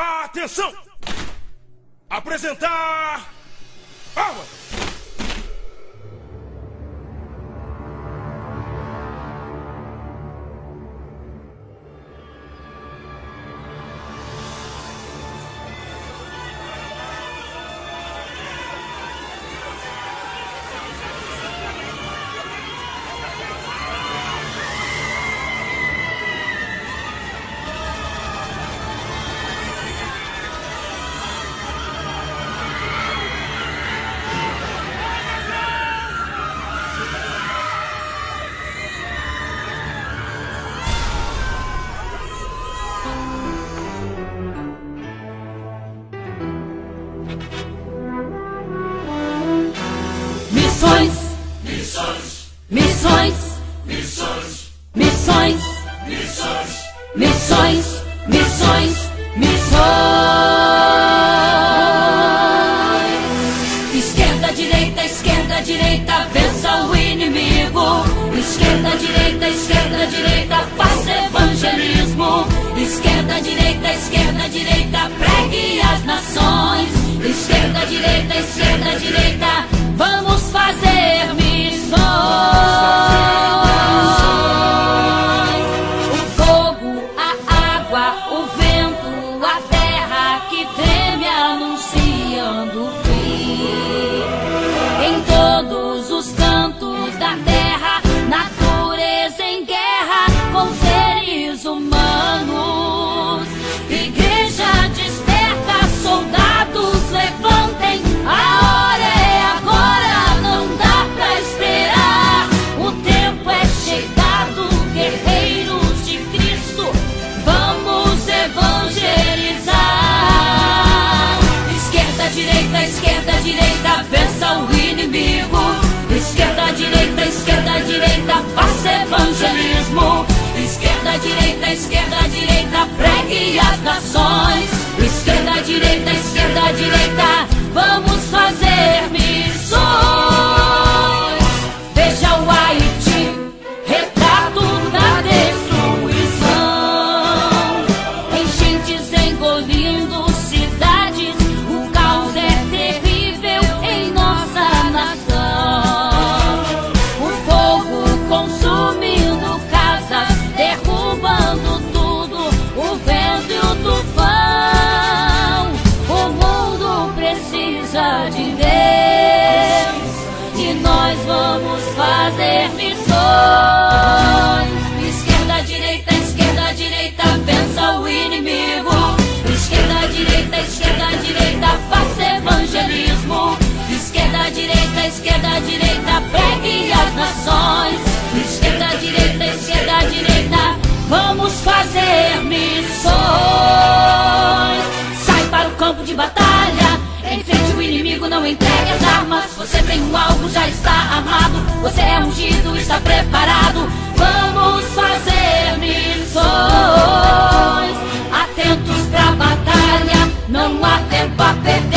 Atenção! Apresentar... Arma! Missões, missões, Missões! missões, Missões! missões, missões, missões. Esquerda, direita, vença o inimigo. Esquerda, direita, faça evangelismo. Esquerda, direita, pregue as nações. Esquerda, direita, vamos fazer missões. O fogo, a água, o vento, a terra que treme anunciando o fim. Em todos os cantos da terra, natureza em guerra com seres humanos. Igreja desperta, soldados levantem, a hora é agora, não dá pra esperar. O tempo é chegado, guerreiros de Cristo, vamos evangelizar. Esquerda, direita, vença o inimigo. Esquerda, direita, faça evangelismo. Esquerda, direita, pregue as nações. Esquerda, direita, vamos fazer missões. Veja o Haiti, retrato da destruição. Enchentes engolindo cidades, o caos é terrível em nossa nação. O fogo consumindo casas, derrubando tudo, o vento e o tufão. O mundo precisa de Deus e nós vamos fazer missões. Esquerda, direita, vença o inimigo. Esquerda, direita, faça evangelismo. Esquerda, direita, pregue as nações. Esquerda, direita, vamos fazer missões. Sai para o campo de batalha, enfrente o inimigo, não entregue as armas. Você tem um alvo, já está armado. Você é ungido, está preparado. Vamos fazer missões. Atentos pra batalha, não há tempo a perder.